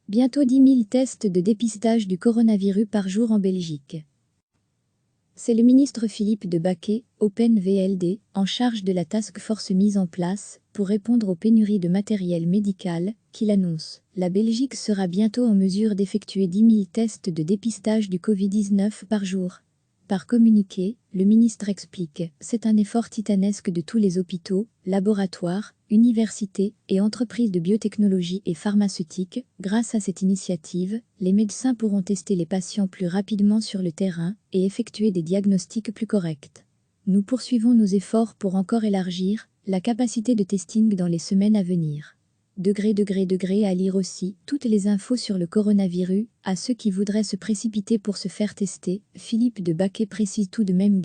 Bientôt 10 000 tests de dépistage du coronavirus par jour en Belgique. C'est le ministre Philippe de Baquet, Open VLD, en charge de la task force mise en place pour répondre aux pénuries de matériel médical, qui l'annonce. La Belgique sera bientôt en mesure d'effectuer 10 000 tests de dépistage du Covid-19 par jour. Par communiqué, le ministre explique « C'est un effort titanesque de tous les hôpitaux, laboratoires, universités et entreprises de biotechnologie et pharmaceutique. Grâce à cette initiative, les médecins pourront tester les patients plus rapidement sur le terrain et effectuer des diagnostics plus corrects. Nous poursuivons nos efforts pour encore élargir la capacité de testing dans les semaines à venir. » À lire aussi toutes les infos sur le coronavirus, à ceux qui voudraient se précipiter pour se faire tester. Philippe de Baquet précise tout de même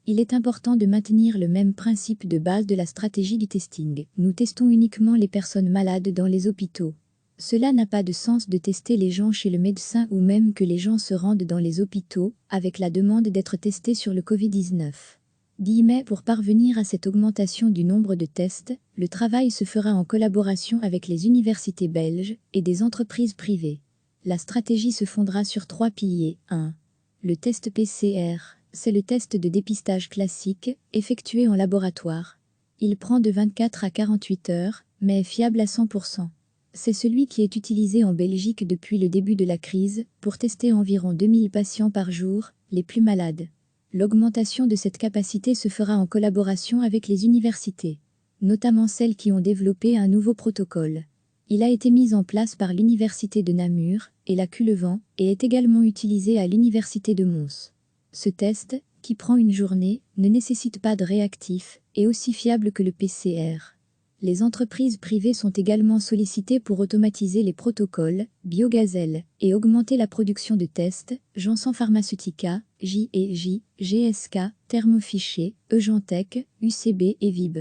il est important de maintenir le même principe de base de la stratégie du testing. Nous testons uniquement les personnes malades dans les hôpitaux. Cela n'a pas de sens de tester les gens chez le médecin ou même que les gens se rendent dans les hôpitaux avec la demande d'être testés sur le Covid-19. Pour parvenir à cette augmentation du nombre de tests, le travail se fera en collaboration avec les universités belges et des entreprises privées. La stratégie se fondera sur 3 piliers. 1. Le test PCR, c'est le test de dépistage classique, effectué en laboratoire. Il prend de 24 à 48 heures, mais est fiable à 100%. C'est celui qui est utilisé en Belgique depuis le début de la crise, pour tester environ 2000 patients par jour, les plus malades. L'augmentation de cette capacité se fera en collaboration avec les universités, notamment celles qui ont développé un nouveau protocole. Il a été mis en place par l'université de Namur et la Culevan et est également utilisé à l'université de Mons. Ce test, qui prend une journée, ne nécessite pas de réactif et est aussi fiable que le PCR. Les entreprises privées sont également sollicitées pour automatiser les protocoles, Biogazelle, et augmenter la production de tests, Janssen Pharmaceutica, J&J, GSK, Thermo Fisher, Eugentech, UCB et Vib.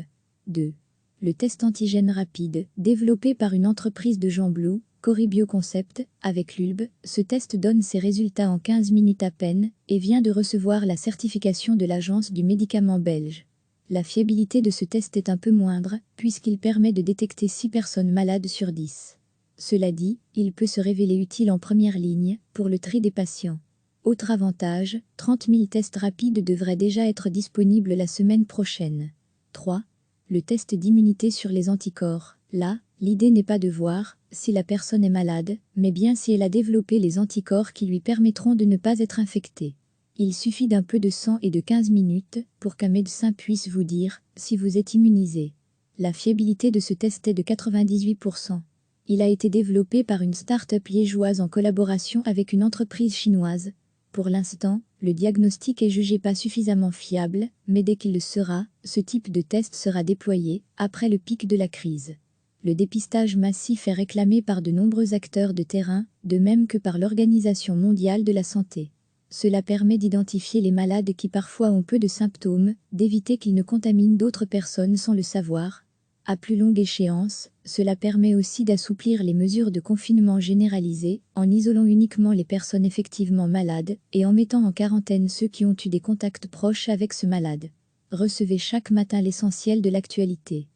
2. Le test antigène rapide, développé par une entreprise de Jean Blou, Coribio Concept, avec l'ULB, ce test donne ses résultats en 15 minutes à peine et vient de recevoir la certification de l'Agence du médicament belge. La fiabilité de ce test est un peu moindre, puisqu'il permet de détecter 6 personnes malades sur 10. Cela dit, il peut se révéler utile en première ligne, pour le tri des patients. Autre avantage, 30 000 tests rapides devraient déjà être disponibles la semaine prochaine. 3. Le test d'immunité sur les anticorps. Là, l'idée n'est pas de voir si la personne est malade, mais bien si elle a développé les anticorps qui lui permettront de ne pas être infectée. Il suffit d'un peu de sang et de 15 minutes pour qu'un médecin puisse vous dire si vous êtes immunisé. La fiabilité de ce test est de 98%. Il a été développé par une start-up liégeoise en collaboration avec une entreprise chinoise. Pour l'instant, le diagnostic est jugé pas suffisamment fiable, mais dès qu'il le sera, ce type de test sera déployé, après le pic de la crise. Le dépistage massif est réclamé par de nombreux acteurs de terrain, de même que par l'Organisation mondiale de la santé. Cela permet d'identifier les malades qui parfois ont peu de symptômes, d'éviter qu'ils ne contaminent d'autres personnes sans le savoir. À plus longue échéance, cela permet aussi d'assouplir les mesures de confinement généralisé, en isolant uniquement les personnes effectivement malades et en mettant en quarantaine ceux qui ont eu des contacts proches avec ce malade. Recevez chaque matin l'essentiel de l'actualité.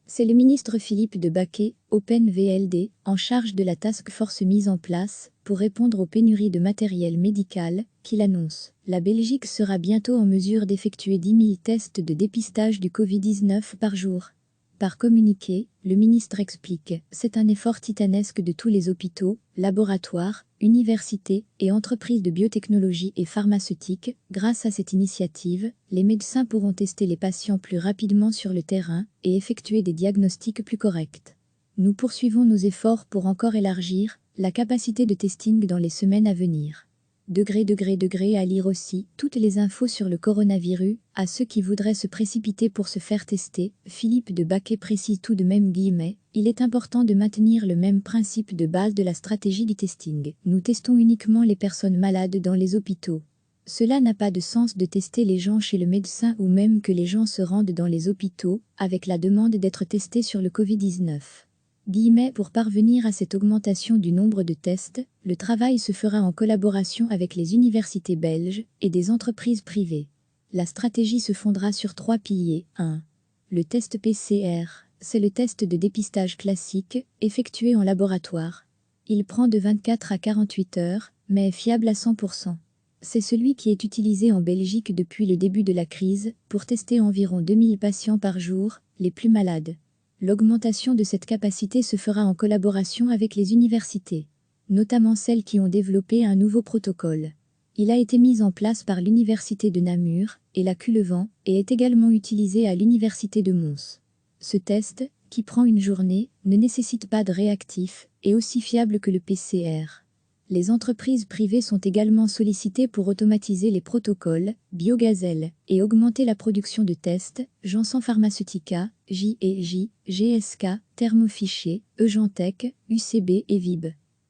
C'est le ministre Philippe de Baquet, Open VLD, en charge de la task force mise en place pour répondre aux pénuries de matériel médical, qui l'annonce. La Belgique sera bientôt en mesure d'effectuer 10 000 tests de dépistage du Covid-19 par jour. Par communiqué, le ministre explique « C'est un effort titanesque de tous les hôpitaux, laboratoires, universités et entreprises de biotechnologie et pharmaceutique. Grâce à cette initiative, les médecins pourront tester les patients plus rapidement sur le terrain et effectuer des diagnostics plus corrects. Nous poursuivons nos efforts pour encore élargir la capacité de testing dans les semaines à venir. » À lire aussi toutes les infos sur le coronavirus, à ceux qui voudraient se précipiter pour se faire tester. Philippe de Baquet précise tout de même il est important de maintenir le même principe de base de la stratégie du testing. Nous testons uniquement les personnes malades dans les hôpitaux. Cela n'a pas de sens de tester les gens chez le médecin ou même que les gens se rendent dans les hôpitaux avec la demande d'être testés sur le Covid-19. Pour parvenir à cette augmentation du nombre de tests, le travail se fera en collaboration avec les universités belges et des entreprises privées. La stratégie se fondera sur 3 piliers. 1. Le test PCR, c'est le test de dépistage classique, effectué en laboratoire. Il prend de 24 à 48 heures, mais est fiable à 100%. C'est celui qui est utilisé en Belgique depuis le début de la crise, pour tester environ 2000 patients par jour, les plus malades. L'augmentation de cette capacité se fera en collaboration avec les universités, notamment celles qui ont développé un nouveau protocole. Il a été mis en place par l'université de Namur et la Culevan et est également utilisé à l'université de Mons. Ce test, qui prend une journée, ne nécessite pas de réactif, et aussi fiable que le PCR. Les entreprises privées sont également sollicitées pour automatiser les protocoles, Biogazelle, et augmenter la production de tests, Janssen Pharmaceutica, J&J, GSK, Thermo Fisher, Eugentech, UCB et VIB.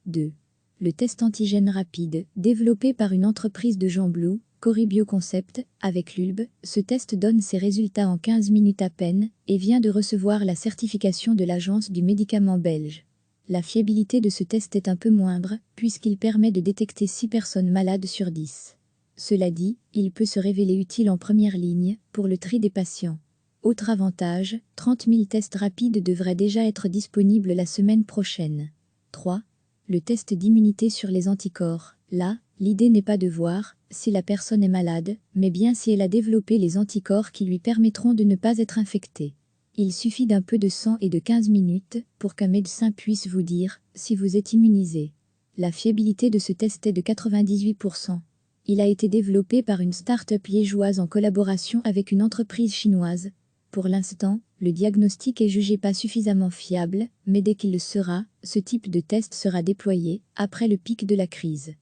2. Le test antigène rapide, développé par une entreprise de Jean Blou, Coribio Concept, avec l'ULB, ce test donne ses résultats en 15 minutes à peine, et vient de recevoir la certification de l'Agence du médicament belge. La fiabilité de ce test est un peu moindre, puisqu'il permet de détecter 6 personnes malades sur 10. Cela dit, il peut se révéler utile en première ligne, pour le tri des patients. Autre avantage, 30 000 tests rapides devraient déjà être disponibles la semaine prochaine. 3. Le test d'immunité sur les anticorps. Là, l'idée n'est pas de voir si la personne est malade, mais bien si elle a développé les anticorps qui lui permettront de ne pas être infectée. Il suffit d'un peu de sang et de 15 minutes pour qu'un médecin puisse vous dire si vous êtes immunisé. La fiabilité de ce test est de 98%. Il a été développé par une start-up liégeoise en collaboration avec une entreprise chinoise. Pour l'instant, le diagnostic est jugé pas suffisamment fiable, mais dès qu'il le sera, ce type de test sera déployé, après le pic de la crise.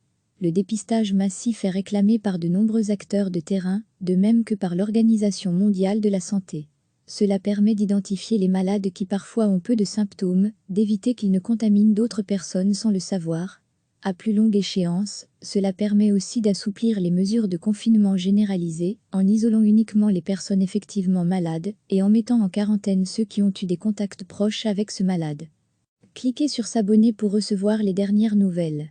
Le dépistage massif est réclamé par de nombreux acteurs de terrain, de même que par l'Organisation mondiale de la santé. Cela permet d'identifier les malades qui parfois ont peu de symptômes, d'éviter qu'ils ne contaminent d'autres personnes sans le savoir. À plus longue échéance, cela permet aussi d'assouplir les mesures de confinement généralisé, en isolant uniquement les personnes effectivement malades, et en mettant en quarantaine ceux qui ont eu des contacts proches avec ce malade. Cliquez sur s'abonner pour recevoir les dernières nouvelles.